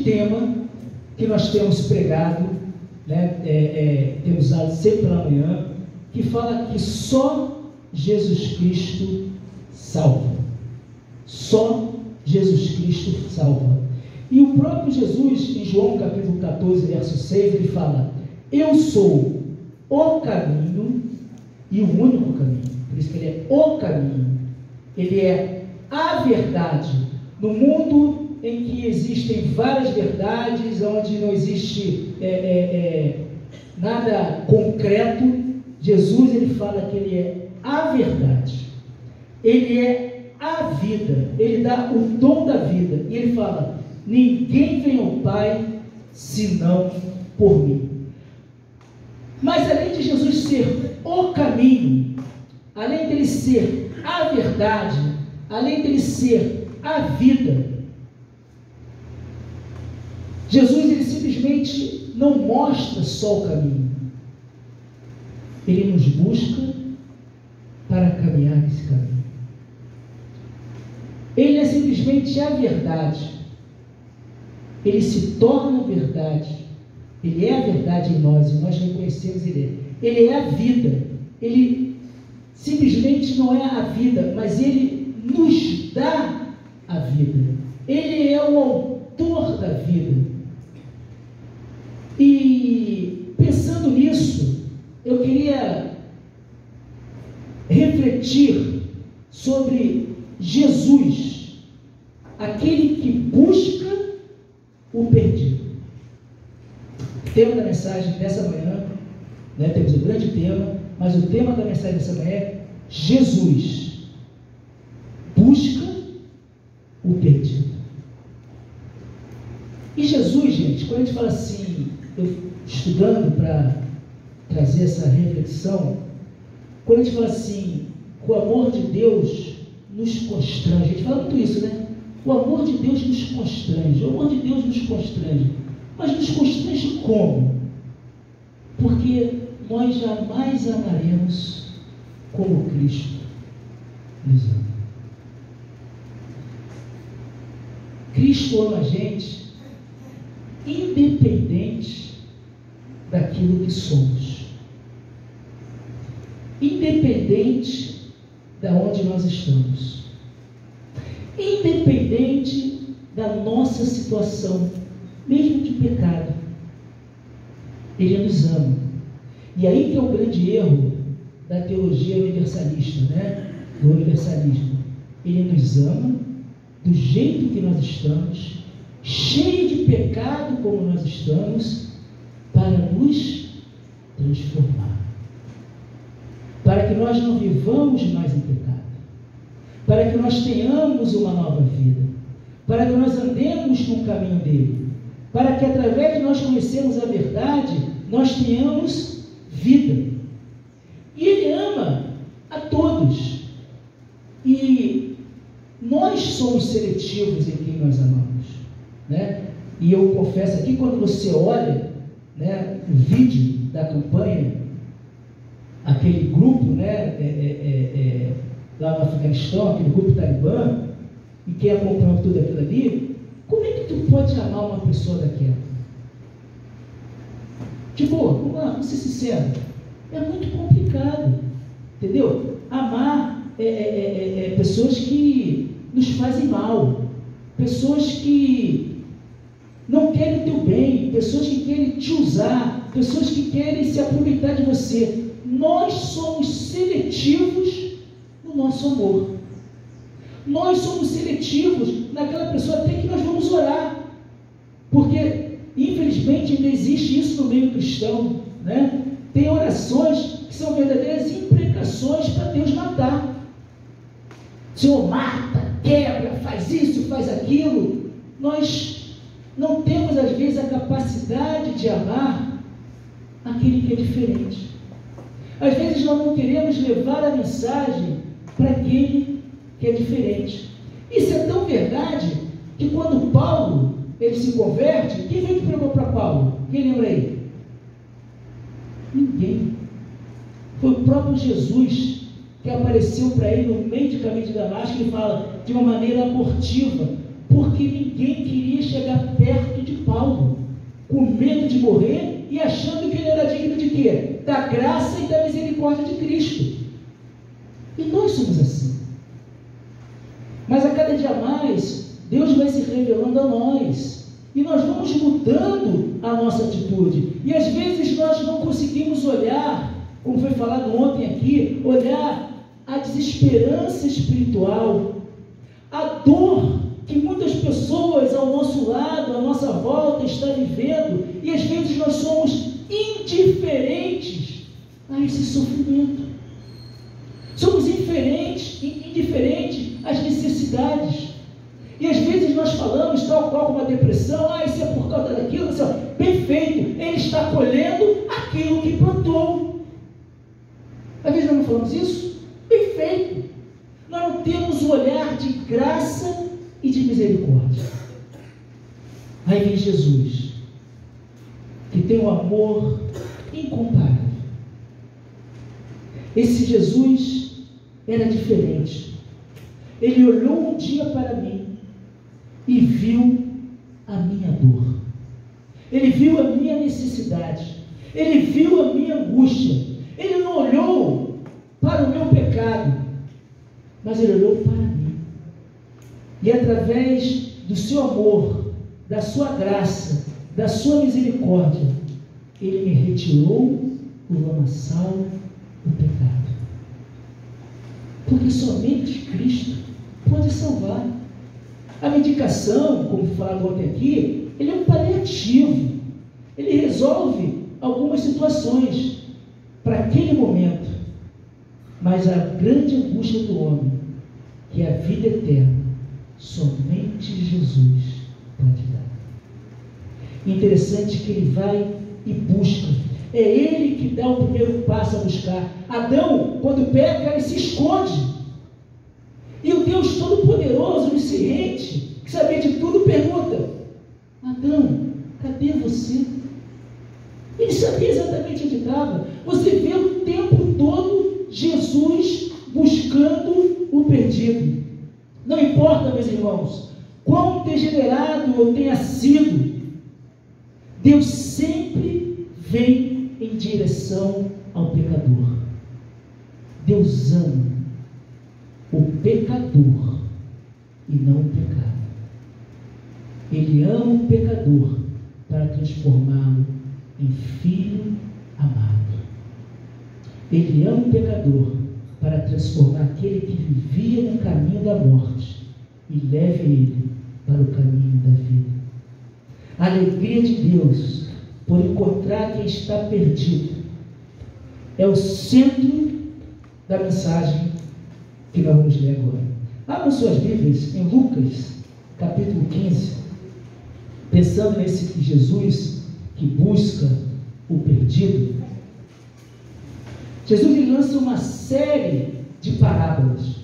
tema que nós temos pregado, né, temos usado sempre pela manhã, que fala que só Jesus Cristo salva. Só Jesus Cristo salva. E o próprio Jesus, em João capítulo 14, verso 6, ele fala: eu sou o caminho e o único caminho. Por isso que ele é o caminho. Ele é a verdade. No mundo em que existem várias verdades, onde não existe nada concreto, Jesus, ele fala que ele é a verdade. Ele é a vida. Ele dá o dom da vida. E ele fala: ninguém vem ao Pai senão por mim. Mas além de Jesus ser o caminho, além dele ser a verdade, além dele ser a vida, Jesus, ele simplesmente não mostra só o caminho. Ele nos busca para caminhar nesse caminho. Ele é simplesmente a verdade. Ele se torna verdade. Ele é a verdade em nós, e nós reconhecemos Ele. Ele é a vida. Ele simplesmente não é a vida, mas Ele nos dá a vida. Ele é o autor da vida. E pensando nisso, eu queria refletir sobre Jesus, aquele que busca o perdido. O tema da mensagem dessa manhã, né, temos um grande tema, mas o tema da mensagem dessa manhã é: Jesus busca o perdido. E Jesus, gente, quando a gente fala assim, eu estudando para trazer essa reflexão, quando a gente fala assim, o amor de Deus nos constrange, a gente fala muito isso, né? O amor de Deus nos constrange, o amor de Deus nos constrange. Mas nos constrange como? Porque nós jamais amaremos como Cristo nos ama. Cristo ama a gente independente daquilo que somos, independente de onde nós estamos, independente da nossa situação, mesmo de pecado. Ele nos ama. E aí que é o grande erro da teologia universalista, né? Do universalismo. Ele nos ama do jeito que nós estamos, cheio de pecado como nós estamos, para nos transformar, para que nós não vivamos mais em pecado, para que nós tenhamos uma nova vida, para que nós andemos no caminho dele, para que através de nós conhecermos a verdade, nós tenhamos vida. E ele ama a todos, e nós somos seletivos em quem nós amamos, né? E eu confesso aqui, quando você olha, né, o vídeo da campanha, aquele grupo, né, lá no Afeganistão, aquele grupo talibã, e quem acompanhou tudo aquilo ali, como é que tu pode amar uma pessoa daquela? De boa, vamos ser sinceros, é muito complicado, entendeu? Amar pessoas que nos fazem mal, pessoas que não querem o teu bem, pessoas que querem te usar, pessoas que querem se aproveitar de você. Nós somos seletivos no nosso amor. Nós somos seletivos naquela pessoa até que nós vamos orar, porque infelizmente ainda existe isso no meio cristão, né? Tem orações que são verdadeiras imprecações para Deus matar. Senhor, mata, quebra, faz isso, faz aquilo. Nós não temos às vezes a capacidade de amar aquele que é diferente. Às vezes nós não queremos levar a mensagem para aquele que é diferente. Isso é tão verdade que quando Paulo ele se converte, quem foi que pregou para Paulo? Quem lembra aí? Ninguém. Foi o próprio Jesus que apareceu para ele no meio de caminho de Damasco e fala de uma maneira abortiva, porque ninguém queria chegar perto de com medo de morrer e achando que ele era digno de quê? Da graça e da misericórdia de Cristo. E nós somos assim. Mas a cada dia mais, Deus vai se revelando a nós. E nós vamos mudando a nossa atitude. E às vezes nós não conseguimos olhar, como foi falado ontem aqui, olhar a desesperança espiritual, a dor que muitas pessoas ao nosso lado, à nossa volta, estão vivendo, e às vezes nós somos indiferentes a esse sofrimento. Somos indiferentes às necessidades. E às vezes nós falamos, tal qual como a depressão, isso é por causa daquilo, perfeito, ele está colhendo aquilo que plantou. Às vezes nós não falamos isso? Perfeito. Nós não temos um olhar de graça e de misericórdia. Aí vem Jesus, que tem um amor incomparável. Esse Jesus era diferente. Ele olhou um dia para mim e viu a minha dor. Ele viu a minha necessidade. Ele viu a minha angústia. Ele não olhou para o meu pecado, mas ele olhou para mim. E através do seu amor, da sua graça, da sua misericórdia, ele me retirou do lamaçal do pecado. Porque somente Cristo pode salvar. A medicação, como foi falado ontem aqui, ele é um paliativo. Ele resolve algumas situações para aquele momento. Mas a grande angústia do homem, que é a vida eterna, somente Jesus pode dar. Interessante que ele vai e busca. É ele que dá o primeiro passo a buscar. Adão, quando peca, ele se esconde. E o Deus Todo-Poderoso, onisciente, que sabia de tudo, pergunta: Adão, cadê você? Ele sabia exatamente onde estava. Você vê o tempo todo Jesus buscando o perdido. Não importa, meus irmãos, quão degenerado eu tenha sido, Deus sempre vem em direção ao pecador. Deus ama o pecador e não o pecado. Ele ama o pecador para transformá-lo em filho amado. Ele ama o pecador para transformar aquele que vivia no caminho da morte e leve ele para o caminho da vida. A alegria de Deus por encontrar quem está perdido é o centro da mensagem que nós vamos ler agora. Abram suas Bíblias em Lucas, capítulo 15, pensando nesse Jesus que busca o perdido. Jesus ele lança uma série de parábolas.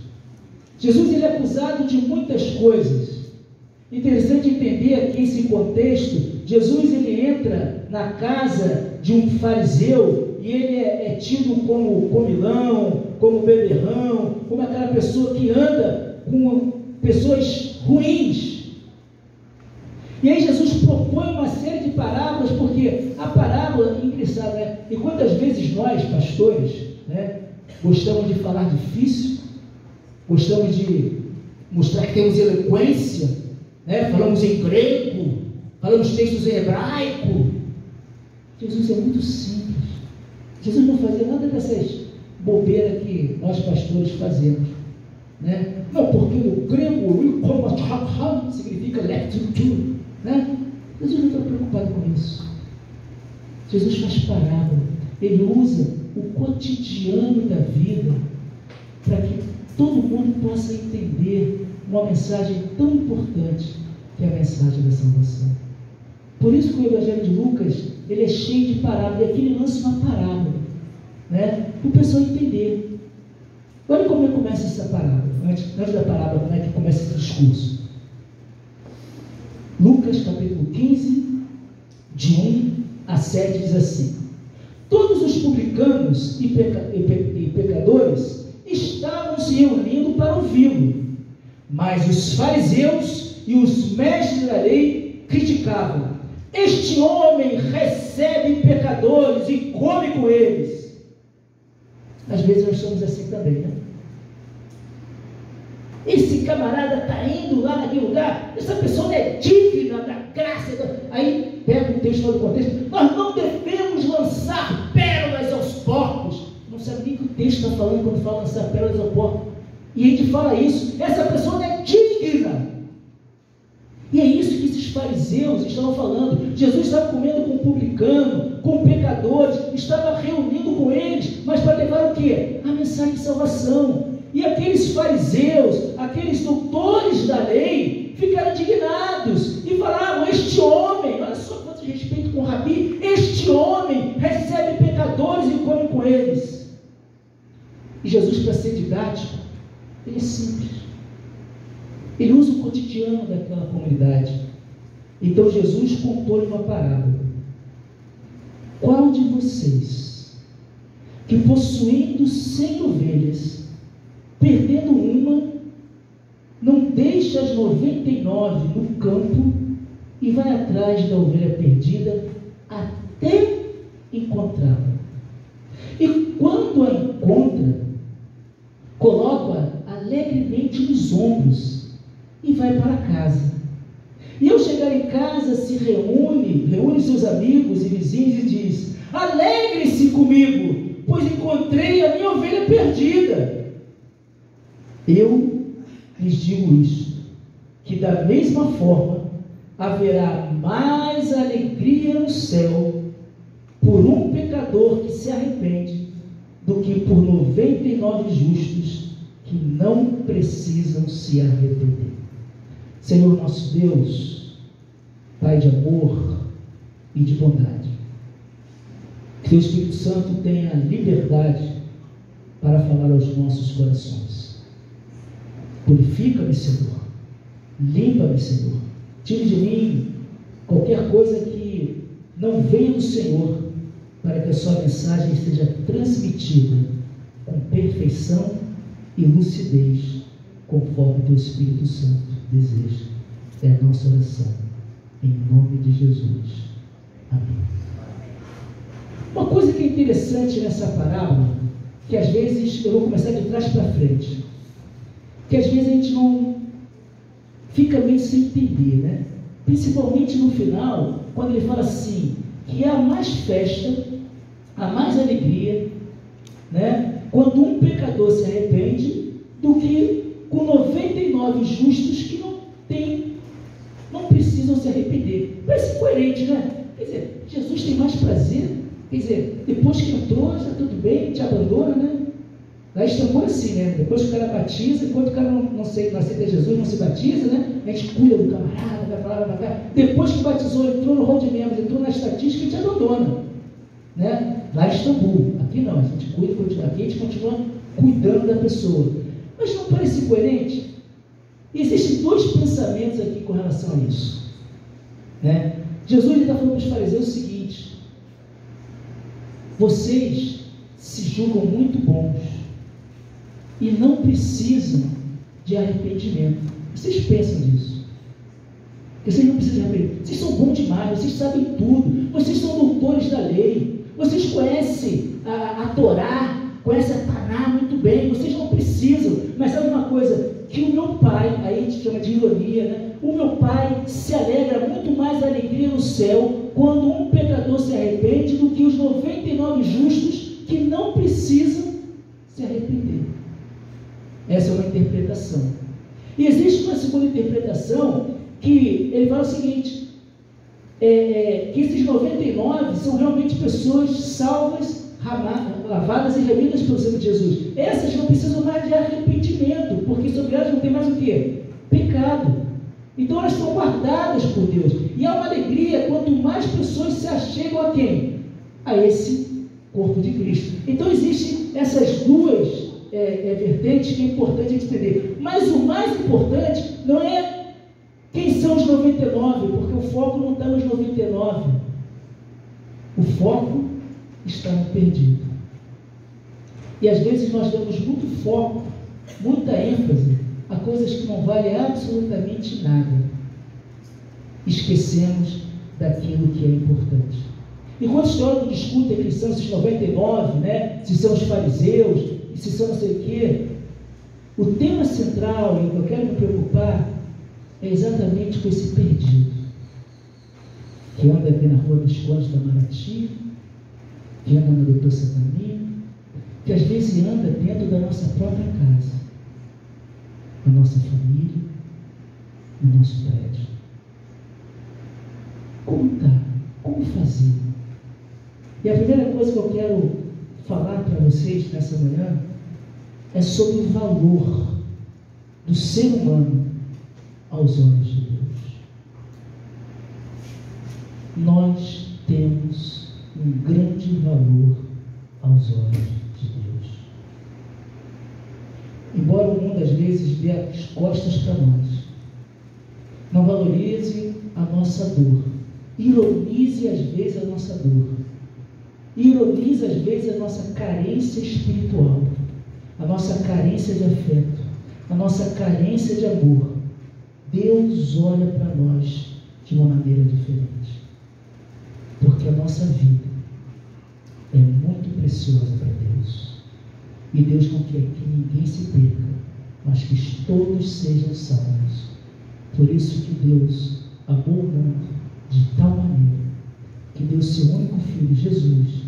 Jesus ele é acusado de muitas coisas. Interessante entender aqui esse contexto. Jesus ele entra na casa de um fariseu e ele é tido como comilão, como beberrão, como aquela pessoa que anda com pessoas ruins. E aí Jesus propõe uma série de parábolas, porque a parábola, engraçado, né? E quantas vezes nós, pastores, né, gostamos de falar difícil, gostamos de mostrar que temos eloquência, né? Falamos em grego, falamos textos em hebraico. Jesus é muito simples. Jesus não fazia nada dessas bobeiras que nós pastores fazemos, né? Não, porque no grego significa lectitude, né? Jesus não está preocupado com isso. Jesus faz parábola. Ele usa o cotidiano da vida para que todo mundo possa entender uma mensagem tão importante que é a mensagem da salvação. Por isso que o Evangelho de Lucas ele é cheio de parábola, e aqui ele lança uma parábola, né, para o pessoal entender. Olha como é que começa essa parábola, antes da parábola, como é que começa esse discurso. Lucas capítulo 15, de 1 a 7, diz assim: todos os publicanos e pecadores estavam se reunindo para ouvi-lo, mas os fariseus e os mestres da lei criticavam. Este homem recebe pecadores e come com eles. Às vezes nós somos assim também, né? Esse camarada está indo lá naquele lugar, essa pessoa não é digna da graça. Aí pega o texto do contexto: nós não devemos lançar pérolas aos porcos. Não sabe nem o que o texto está falando quando fala lançar pérolas aos porcos. E a gente fala isso: essa pessoa não é digna. E é isso que esses fariseus estavam falando. Jesus estava comendo com publicano, com pecadores, estava reunindo com eles, mas para levar o quê? A mensagem de salvação. E aqueles fariseus, aqueles doutores da lei, ficaram indignados e falavam: este homem, olha só quanto respeito com o Rabi, este homem recebe pecadores e come com eles. E Jesus, para ser didático, ele é simples. Ele usa o cotidiano daquela comunidade. Então Jesus contou-lhe uma parábola: qual de vocês, que possuindo 100 ovelhas, perdendo uma, não deixa as 99 no campo e vai atrás da ovelha perdida até encontrá-la? E quando a encontra, coloca-a alegremente nos ombros e vai para casa. E ao chegar em casa, se reúne seus amigos e vizinhos e diz: alegre-se comigo, pois encontrei a minha ovelha perdida. Eu lhes digo isto, que da mesma forma haverá mais alegria no céu por um pecador que se arrepende do que por 99 justos que não precisam se arrepender. Senhor nosso Deus, Pai de amor e de bondade, que o Espírito Santo tenha liberdade para falar aos nossos corações. Purifica-me, Senhor, limpa-me, Senhor, tire de mim qualquer coisa que não venha do Senhor, para que a sua mensagem seja transmitida com perfeição e lucidez, conforme o teu Espírito Santo deseja. É a nossa oração, em nome de Jesus. Amém. Uma coisa que é interessante nessa parábola, que às vezes, eu vou começar de trás para frente, que às vezes a gente não fica meio sem entender, né? Principalmente no final, quando ele fala assim, que há mais festa, há mais alegria, né? Quando um pecador se arrepende, do que com 99 justos que não precisam se arrepender. Parece coerente, né? Quer dizer, Jesus tem mais prazer, quer dizer, depois que entrou, já tudo bem, te abandona, né? Lá estamos assim, né? Depois que o cara batiza, enquanto o cara não aceita Jesus, não se batiza, né? A gente cuida do camarada, vai falar, vai cá. Depois que batizou, entrou no rol de membros, entrou na estatística, a gente abandona, né? Lá em Istambul, aqui não, a gente cuida, aqui a gente continua cuidando da pessoa. Mas não parece coerente? Existem dois pensamentos aqui com relação a isso, né? Jesus está falando para os fariseus o seguinte: vocês se julgam muito bons e não precisam de arrependimento. Vocês pensam nisso? Vocês não precisam de arrependimento. Vocês são bons demais, vocês sabem tudo, vocês são doutores da lei, vocês conhecem a Torá, conhecem a Taná muito bem, vocês não precisam. Mas sabe uma coisa? Que o meu Pai, aí a gente chama de ironia, né? O meu Pai se alegra muito mais a alegria no céu quando um pecador se arrepende do que os 99 justos que não precisam se arrepender. Essa é uma interpretação. E existe uma segunda interpretação que ele fala o seguinte, que esses 99 são realmente pessoas salvas, lavadas e remidas pelo sangue de Jesus. Essas não precisam mais de arrependimento, porque sobre elas não tem mais o quê? Pecado. Então elas são guardadas por Deus. E há uma alegria quanto mais pessoas se achegam a quem? A esse corpo de Cristo. Então existem essas duas vertentes que é importante a gente entender. Mas o mais importante não é quem são os 99, porque o foco não está nos 99. O foco está no perdido. E às vezes nós damos muito foco, muita ênfase a coisas que não valem absolutamente nada. Esquecemos daquilo que é importante. E quando os teólogos discutem que são esses 99, né, se são os fariseus, se são não sei o quê, o tema central, e o que eu quero me preocupar, é exatamente com esse perdido, que anda aqui na rua dos Condes da Maraty, que anda no Doutor Santamino, que às vezes anda dentro da nossa própria casa, na nossa família, no nosso prédio. Como está? Como fazer? E a primeira coisa que eu quero falar para vocês nessa manhã é sobre o valor do ser humano aos olhos de Deus. Nós temos um grande valor aos olhos de Deus. Embora o mundo às vezes dê as costas para nós, não valorize a nossa dor, ironize às vezes a nossa dor, ironize às vezes a nossa carência espiritual, a nossa carência de afeto, a nossa carência de amor. Deus olha para nós de uma maneira diferente, porque a nossa vida é muito preciosa para Deus, e Deus não quer que ninguém se perca, mas que todos sejam salvos. Por isso que Deus amou o mundo de tal maneira que deu seu único Filho, Jesus,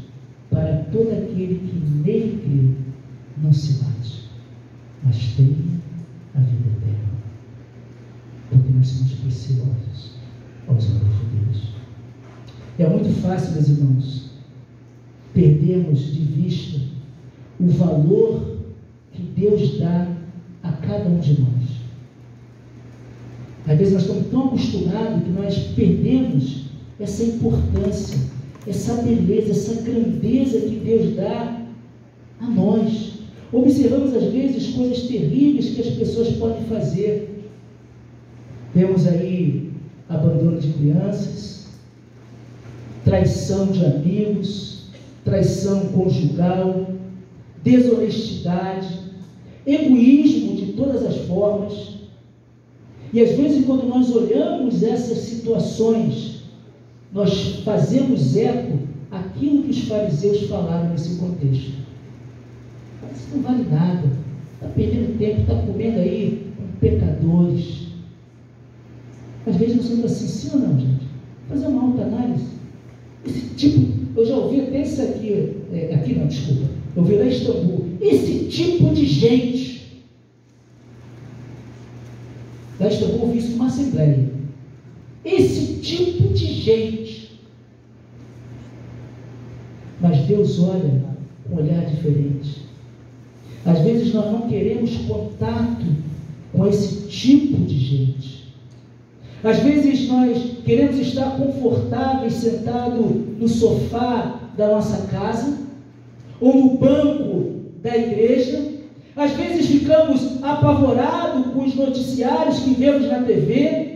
para todo aquele que nele crê não se mate, mas tenha a vida eterna, porque nós somos preciosos aos olhos de Deus. É muito fácil, meus irmãos, perdermos de vista o valor que Deus dá a cada um de nós. Às vezes nós estamos tão acostumados que nós perdemos essa importância, essa beleza, essa grandeza que Deus dá a nós. Observamos às vezes coisas terríveis que as pessoas podem fazer. Temos aí abandono de crianças, traição de amigos, traição conjugal, desonestidade, egoísmo de todas as formas. E às vezes, quando nós olhamos essas situações, nós fazemos eco àquilo que os fariseus falaram nesse contexto. Isso não vale nada, está perdendo tempo, está comendo aí com pecadores. Às vezes nós somos assim, sim ou não, gente? Fazer uma autoanálise. Esse tipo, eu já ouvi até isso aqui, aqui não, desculpa, eu vi lá em Istambul, esse tipo de gente. Lá em Istambul eu ouvi isso numa assembleia. Esse tipo de gente. Mas Deus olha com um olhar diferente. Às vezes nós não queremos contato com esse tipo de gente. Às vezes nós queremos estar confortáveis sentado no sofá da nossa casa ou no banco da igreja. Às vezes ficamos apavorados com os noticiários que vemos na TV.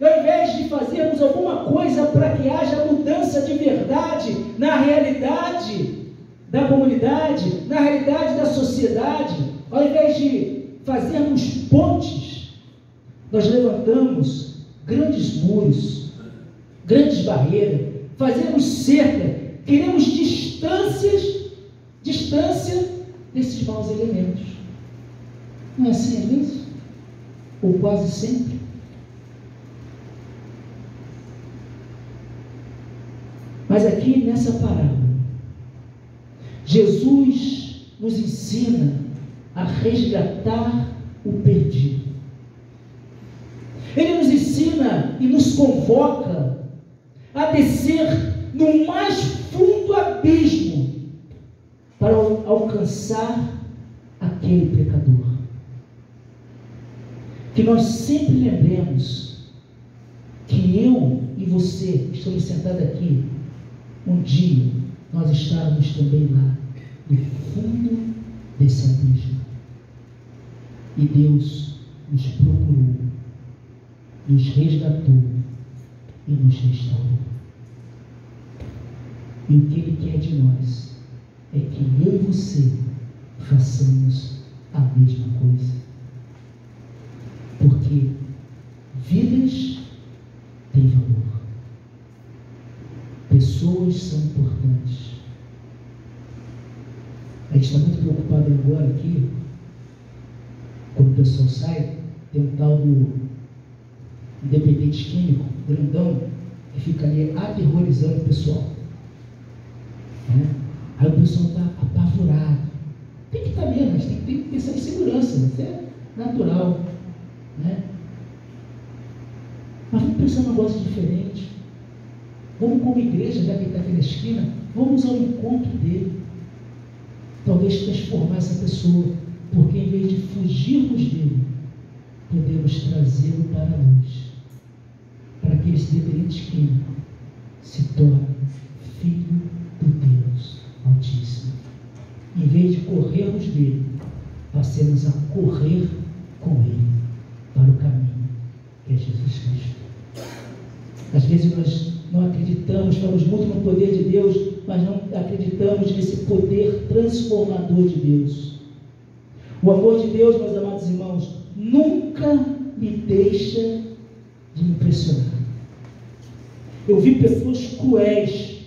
Ao invés de fazermos alguma coisa para que haja mudança de verdade na realidade da comunidade, na realidade da sociedade, ao invés de fazermos pontes, nós levantamos grandes muros, grandes barreiras, fazemos cerca, queremos distância desses maus elementos. Não é assim às vezes? Ou quase sempre? Mas aqui nessa parábola, Jesus nos ensina a resgatar o perdido. Ele nos ensina e nos convoca a descer no mais fundo abismo para alcançar aquele pecador. Que nós sempre lembremos que eu e você, que estamos sentados aqui, um dia nós estávamos também lá, no fundo desse abismo. E Deus nos procurou, nos resgatou e nos restaurou. E o que Ele quer de nós é que eu e você façamos a mesma coisa. Porque vidas têm valor. pessoas são importantes. A gente está muito preocupado agora aqui, quando o pessoal sai, tem um tal do independente químico, grandão, que fica ali aterrorizando o pessoal. Aí o pessoal está apavorado. Tem que estar mesmo, mas tem que pensar em segurança, isso é natural. Mas vamos pensar num negócio diferente. Vamos, como igreja, já que está aqui na esquina, vamos ao encontro dele. Talvez transformar essa pessoa, porque em vez de fugirmos dele, podemos trazê-lo para a luz, para que esse dependente químico se torne filho do Deus Altíssimo. Em vez de corrermos dele, passemos a correr com ele para o caminho que é Jesus Cristo. Às vezes nós não acreditamos, falamos muito no poder de Deus, mas não acreditamos nesse poder transformador de Deus. O amor de Deus, meus amados irmãos, nunca me deixa de me impressionar. Eu vi pessoas cruéis,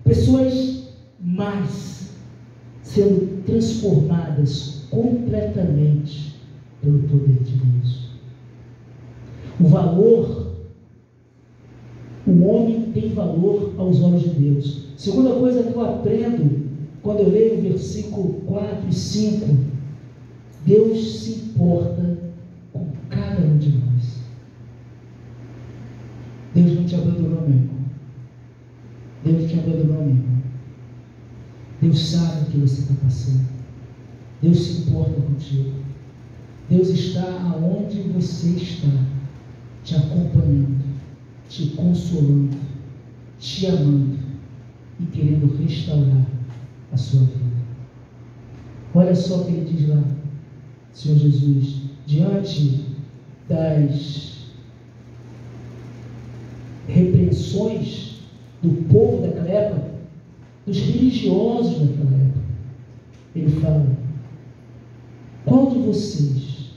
pessoas más, sendo transformadas completamente pelo poder de Deus. O homem tem valor aos olhos de Deus. Segunda coisa que eu aprendo quando eu leio o versículo 4 e 5, Deus se importa com cada um de nós. Deus não te abandonou, meu irmão. Deus não te abandonou, meu irmão. Deus sabe o que você está passando. Deus se importa contigo. Deus está aonde você está, te acompanhando, te consolando, te amando e querendo restaurar a sua vida. Olha só o que ele diz lá, Senhor Jesus, diante das repreensões do povo daquela época, dos religiosos daquela época, ele fala: qual de vocês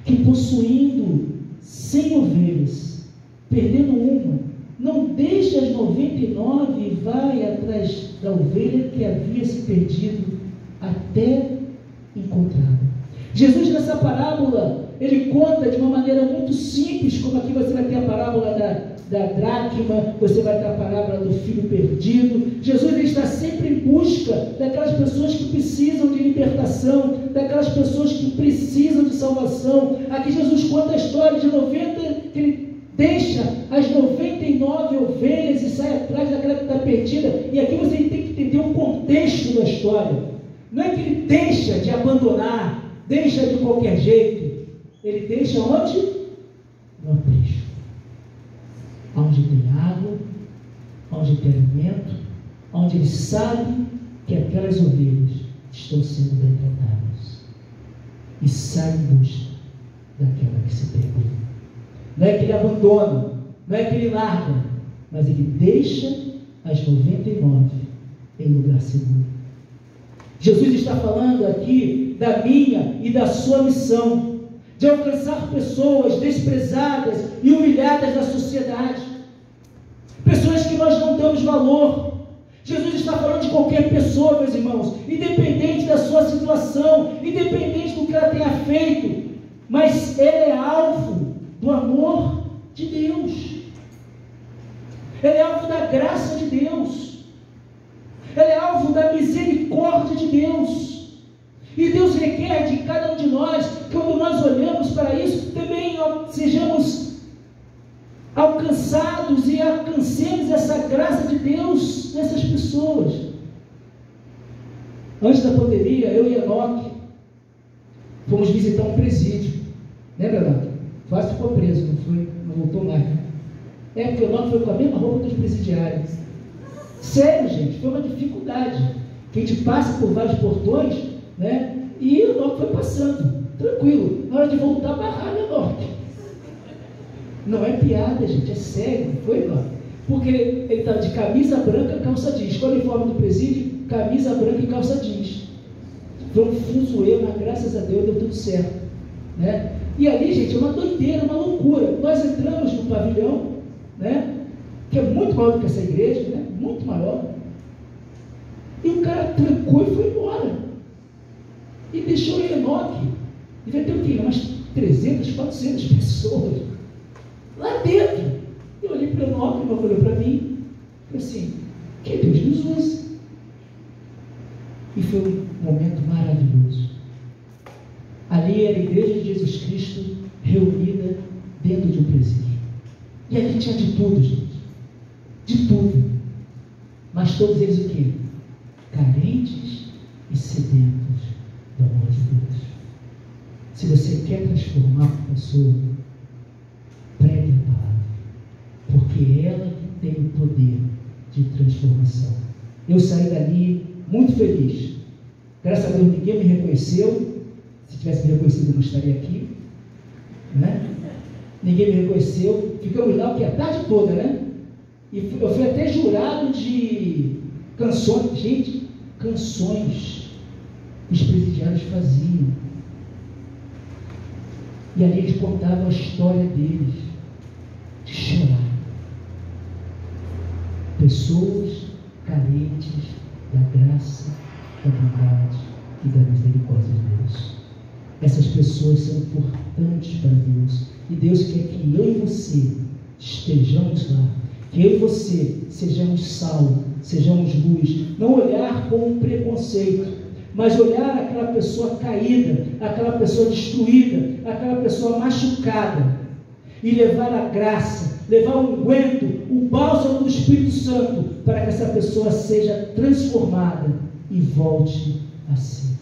que possuindo 100 ovelhas, perdendo uma, não deixa as 99 e vai atrás da ovelha que havia se perdido até encontrá-la? Jesus, nessa parábola, ele conta de uma maneira muito simples, como aqui você vai ter a parábola da dracma, você vai ter a parábola do filho perdido. Jesus, ele está sempre em busca daquelas pessoas que precisam de libertação, daquelas pessoas que precisam de salvação. Aqui Jesus conta a história de 90, que ele deixa as 99 ovelhas e sai atrás daquela que está perdida. E aqui você tem que entender o contexto da história. Não é que ele deixa de abandonar, deixa de qualquer jeito. Ele deixa onde? No aprisco. Onde tem água, onde tem alimento, onde ele sabe que aquelas ovelhas estão sendo bem tratadas. E sai em busca daquela que se perdeu. Não é que ele abandona, não é que ele larga, mas ele deixa as 99 em lugar seguro. Jesus está falando aqui da minha e da sua missão, de alcançar pessoas desprezadas e humilhadas na sociedade, pessoas que nós não damos valor. Jesus está falando de qualquer pessoa, meus irmãos, independente da sua situação, independente do que ela tenha feito, mas ela é alvo do amor de Deus, ela é alvo da graça de Deus, ela é alvo da misericórdia de Deus. E Deus requer de cada um de nós, quando nós olhamos para isso, também sejamos alcançados e alcancemos essa graça de Deus nessas pessoas. Antes da pandemia, eu e Enoque fomos visitar um presídio. Lembra, Enoque? Quase ficou preso, não voltou mais. Porque o Enoque foi com a mesma roupa dos presidiários. Sério, gente, foi uma dificuldade. Que a gente passa por vários portões, né? E o Enoque foi passando, tranquilo. Na hora de voltar, barraram o Enoque. Não é piada, gente, é sério, não foi, Enoque? Porque ele estava de camisa branca e calça jeans. Qual é o uniforme do presídio? Camisa branca e calça jeans. Foi um fuzuê, mas graças a Deus deu tudo certo, né? E ali, gente, é uma doideira, uma loucura. Nós entramos no pavilhão, né? Que é muito maior do que essa igreja, né? Muito muito maior. E o cara trancou e foi embora. E deixou Enoque. Devia ter o quê? Umas 300, 400 pessoas lá dentro. Eu olhei para Enoque, ele olhou para mim e falei assim: que Deus nos use. E foi um momento maravilhoso. Ali era a igreja de Jesus Cristo reunida dentro de um presídio. E ali tinha de tudo, gente. De tudo. Mas todos eles o quê? Carentes e sedentos do amor de Deus. Se você quer transformar uma pessoa, pregue a palavra. Porque é ela que tem o poder de transformação. Eu saí dali muito feliz. Graças a Deus ninguém me reconheceu. Se tivesse me reconhecido eu não estaria aqui, né? Ninguém me reconheceu. Ficamos lá a tarde toda, né? E eu fui até jurado de canções. Gente, canções que os presidiários faziam. E ali eles contavam a história deles, de chorar. Pessoas carentes da graça, da bondade e da misericórdia de Deus. Essas pessoas são importantes para Deus. E Deus quer que eu e você estejamos lá. Que eu e você sejamos sal, sejamos luz. Não olhar com um preconceito, mas olhar aquela pessoa caída, aquela pessoa destruída, aquela pessoa machucada. E levar a graça, levar o unguento, o bálsamo do Espírito Santo, para que essa pessoa seja transformada e volte a si.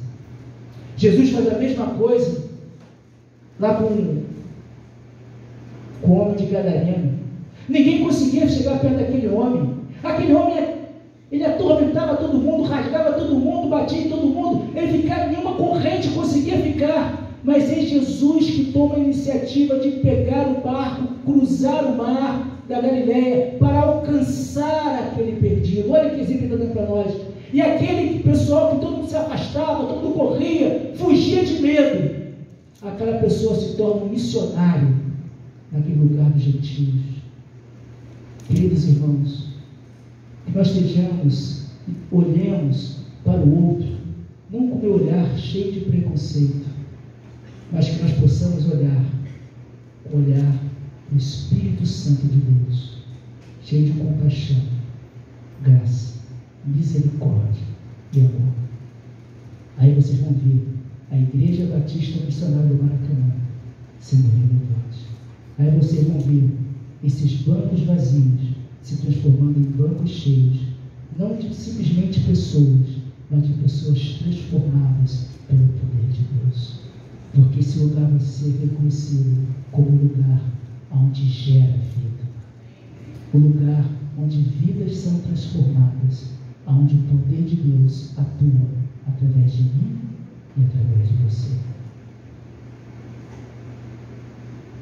Jesus faz a mesma coisa lá com o homem de Gadareno. Ninguém conseguia chegar perto daquele homem. Aquele homem, ele atormentava todo mundo, rasgava todo mundo, batia em todo mundo. Ele ficava, nenhuma corrente conseguia ficar. Mas é Jesus que toma a iniciativa de pegar o barco, cruzar o mar da Galileia para alcançar aquele perdido. Olha que exemplo ele está dando para nós. E aquele pessoal que todo mundo se afastava, todo mundo corria, fugia de medo, aquela pessoa se torna um missionário naquele lugar dos gentios. Queridos irmãos, que nós estejamos, olhemos para o outro, não com o olhar cheio de preconceito, mas que nós possamos olhar com o olhar do Espírito Santo de Deus, cheio de compaixão, graça, misericórdia e amor. Aí vocês vão ver a Igreja Batista Missionária do Maracanã sendo renovada. Aí vocês vão ver esses bancos vazios se transformando em bancos cheios, não de simplesmente pessoas, mas de pessoas transformadas pelo poder de Deus. Porque esse lugar vai ser reconhecido como um lugar onde gera vida, o lugar onde vidas são transformadas, onde o poder de Deus atua através de mim e através de você.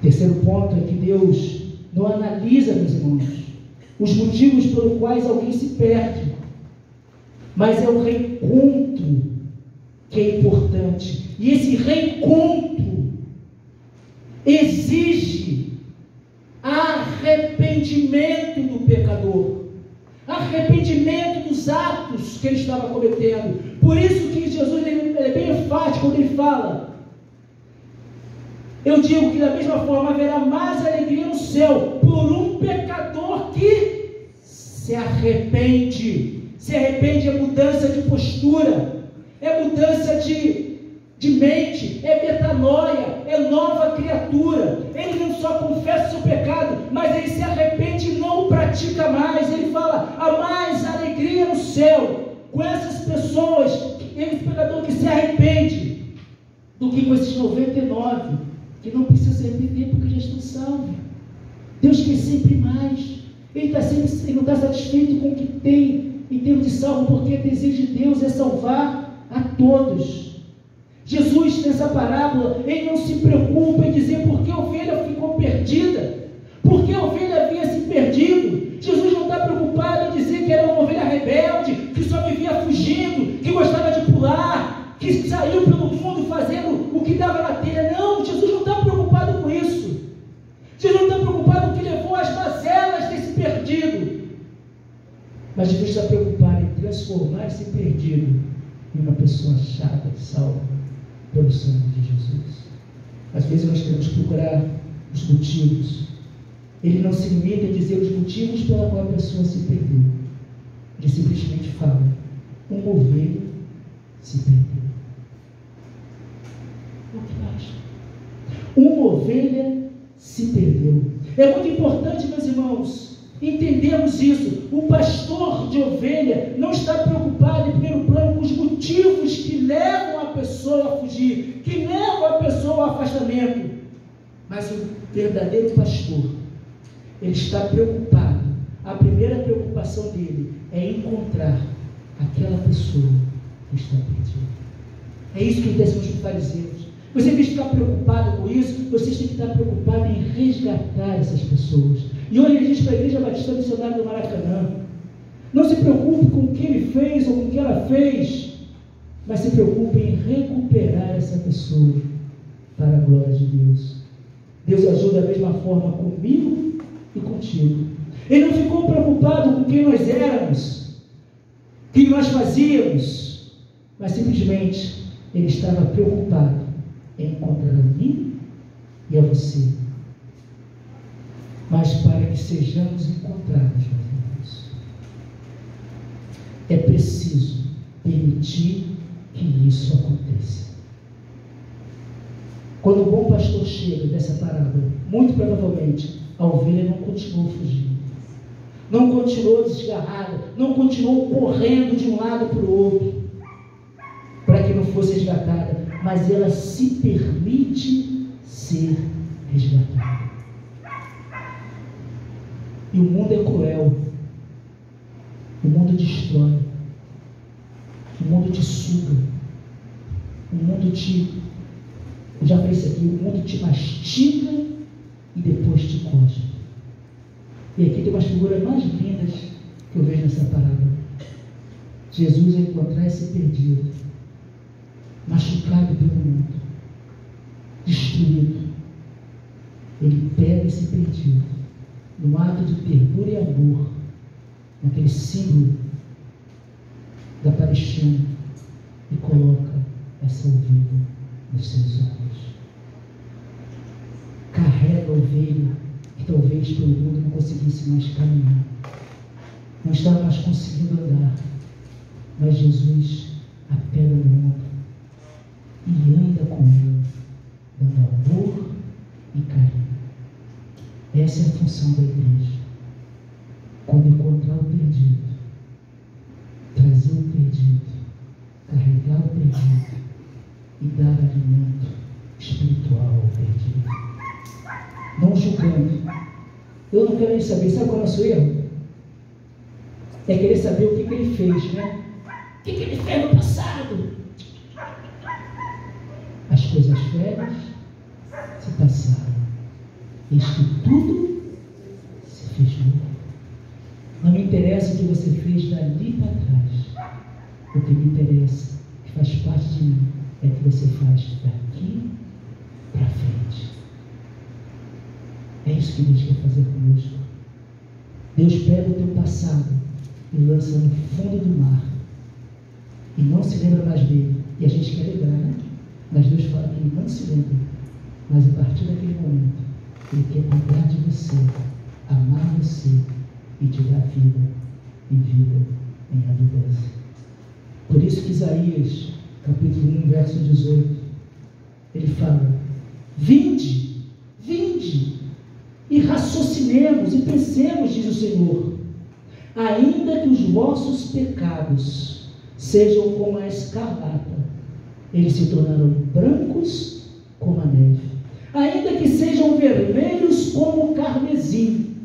Terceiro ponto é que Deus não analisa, meus irmãos, os motivos pelos quais alguém se perde, mas é o reencontro que é importante. E esse reencontro exige arrependimento do pecador, arrependimento dos atos que ele estava cometendo. Por isso que Jesus é bem enfático quando ele fala: eu digo que da mesma forma haverá mais alegria no céu por um pecador que se arrepende. Se arrepende é mudança de postura, é mudança de mente, é metanoia, é nova criatura. Ele não só confessa o seu pecado, mas ele se arrepende e não o pratica mais. Ele fala: há mais alegria no céu com essas pessoas, esse pecador que se arrepende, do que com esses 99 que não precisam se arrepender porque já estão salvos. Deus quer sempre mais. Ele não está satisfeito com o que tem em termos de salvo, porque o desejo de Deus é salvar a todos. Jesus, nessa parábola, ele não se preocupa em dizer por que a ovelha ficou perdida, por que a ovelha havia se perdido. Jesus não está preocupado em dizer que era uma ovelha rebelde, que só vivia fugindo, que gostava de pular, que saiu pelo mundo fazendo o que dava na telha. Não, Jesus não está preocupado com isso. Jesus não está preocupado com o que levou as mazelas desse perdido. Mas Jesus está preocupado em transformar esse perdido em uma pessoa achada, salva pelo sangue de Jesus. Às vezes nós temos que procurar os motivos. Ele não se limita a dizer os motivos pela qual a pessoa se perdeu. Ele simplesmente fala: uma ovelha se perdeu. O que acha? Uma ovelha se perdeu. É muito importante, meus irmãos, entendermos isso. O pastor de ovelha não está preocupado, em primeiro plano, com os motivos que levam a pessoa a fugir, que levam a pessoa ao afastamento. Mas o verdadeiro pastor, ele está preocupado. A primeira preocupação dele é encontrar aquela pessoa que está perdida. É isso que acontece com os fariseus. Você tem que estar preocupado com isso, vocês têm que estar preocupados em resgatar essas pessoas. E hoje ele diz para a Igreja Batista Missionária do Maracanã: não se preocupe com o que ele fez ou com o que ela fez, mas se preocupe em recuperar essa pessoa para a glória de Deus. Deus ajuda da mesma forma comigo e contigo. Ele não ficou preocupado com quem nós éramos, o que nós fazíamos, mas simplesmente ele estava preocupado em encontrar a mim e a você. Mas para que sejamos encontrados, meus irmãos, é preciso permitir que isso aconteça. Quando o bom pastor chega dessa parábola, muito provavelmente a ovelha não continuou fugindo, não continuou desgarrada, não continuou correndo de um lado para o outro para que não fosse resgatada, mas ela se permite ser resgatada. E o mundo é cruel, o mundo destrói, o mundo te suga, o mundo te, eu já falei isso aqui, o mundo te mastiga e depois te cospe. E aqui tem umas figuras mais lindas que eu vejo nessa parábola. Jesus vai encontrar esse perdido, machucado pelo mundo, destruído. Ele pega esse perdido, num ato de ternura e amor, naquele símbolo da paixão, e coloca essa ovelha nos seus olhos. Carrega a ovelha que talvez pelo mundo não conseguisse mais caminhar, não estava mais conseguindo andar, mas Jesus a pega no ombro e anda com ela, dando amor e carinho. Essa é a função da igreja. Quando encontrar o perdido, trazer o perdido, carregar o perdido e dar alimento espiritual ao perdido. Não julgando. Eu não quero nem saber, sabe qual é o nosso erro? É querer saber o que ele fez, né? O que ele fez no passado? As coisas velhas se passaram. Isto tudo se fez novo. Não me interessa o que você fez dali para trás. O que me interessa, que faz parte de mim, é o que você faz daqui para frente. É isso que Deus quer fazer conosco. Deus pega o teu passado e lança no fundo do mar. E não se lembra mais dele. E a gente quer lembrar, né? Mas Deus fala que ele não se lembra. Mas a partir daquele momento, ele quer cuidar de você, amar você e te dar vida e vida em abundância. Por isso que Isaías, capítulo 1, verso 18, ele fala: vinde, vinde, e raciocinemos e pensemos, diz o Senhor, ainda que os vossos pecados sejam como a escarlata, eles se tornarão brancos como a neve. Ainda que sejam vermelhos como o carmesim,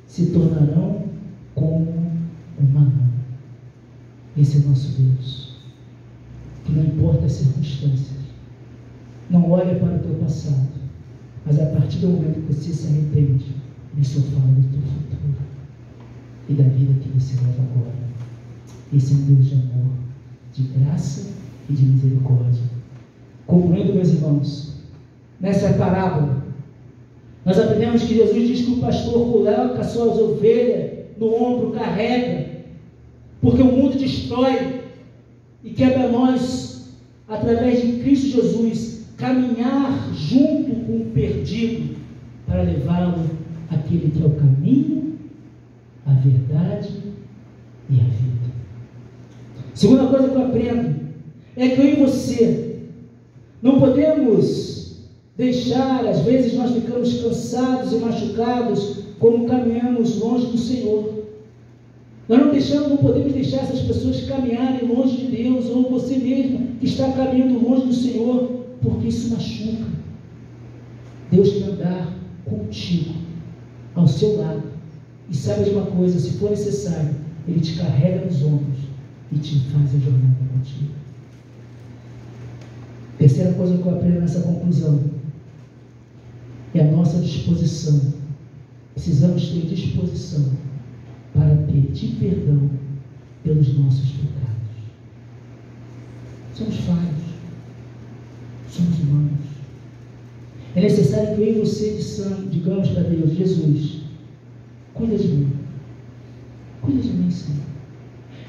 se tornarão como uma lã. Esse é o nosso Deus, que não importa as circunstâncias, não olha para o teu passado, mas a partir do momento que você se arrepende, ele só fala do teu futuro e da vida que você leva agora. Esse é um Deus de amor, de graça e de misericórdia. Concluindo, meus irmãos, nessa parábola, nós aprendemos que Jesus diz que o pastor coloca suas ovelhas no ombro, carrega, Porque o mundo destrói e quebra nós, através de Cristo Jesus, caminhar junto com o perdido para levá-lo àquele que é o caminho, a verdade e a vida. Segunda coisa que eu aprendo é que eu e você não podemos deixar, às vezes nós ficamos cansados e machucados como caminhamos longe do Senhor. Nós não podemos deixar essas pessoas caminharem longe de Deus, ou você mesmo que está caminhando longe do Senhor, porque isso machuca. Deus quer andar contigo, ao seu lado, e sabe de uma coisa, se for necessário, Ele te carrega nos ombros e te faz a jornada contigo. Terceira coisa que eu aprendo nessa conclusão é a nossa disposição. Precisamos ter disposição para pedir perdão pelos nossos pecados. Somos falhos, somos humanos. É necessário que eu e você digamos para Deus: Jesus, cuida de mim, Senhor.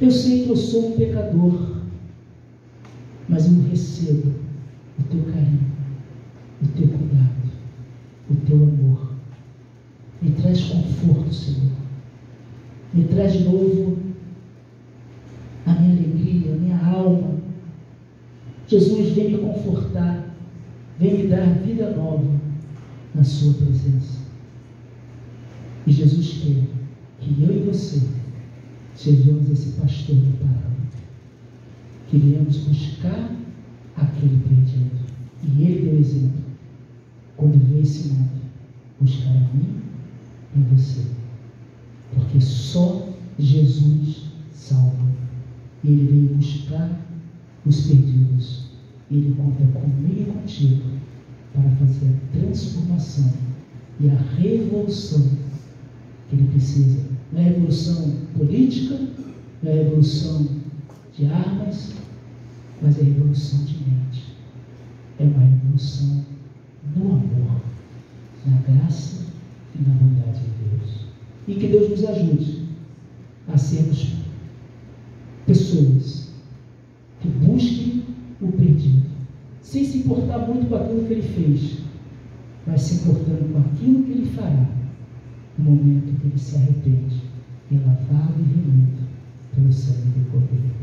Eu sei que eu sou um pecador, mas eu recebo o teu carinho, o teu cuidado, o teu amor. Me traz conforto, Senhor. Me traz de novo a minha alegria, a minha alma. Jesus, vem me confortar, vem me dar vida nova na sua presença. E Jesus quer que eu e você sejamos esse pastor da parábola, que viemos buscar aquele perdido. E ele deu exemplo, quando veio esse mundo, buscar a mim e a você. Porque só Jesus salva. E Ele veio buscar os perdidos. E Ele conta comigo e contigo para fazer a transformação e a revolução que Ele precisa. Não é revolução política, não é revolução de armas, mas é revolução de mente. É uma revolução no amor, na graça e na bondade de Deus. E que Deus nos ajude a sermos pessoas que busquem o perdido, sem se importar muito com aquilo que ele fez, mas se importando com aquilo que ele fará no momento que ele se arrepende e é lavado e remido pelo sangue do Cordeiro.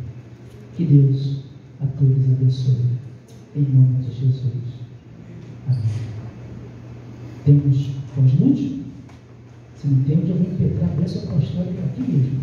Que Deus a todos abençoe, em nome de Jesus. Amém. Temos pós-lúdio? Se não temos, eu vou impetrar a bênção apostólica aqui mesmo.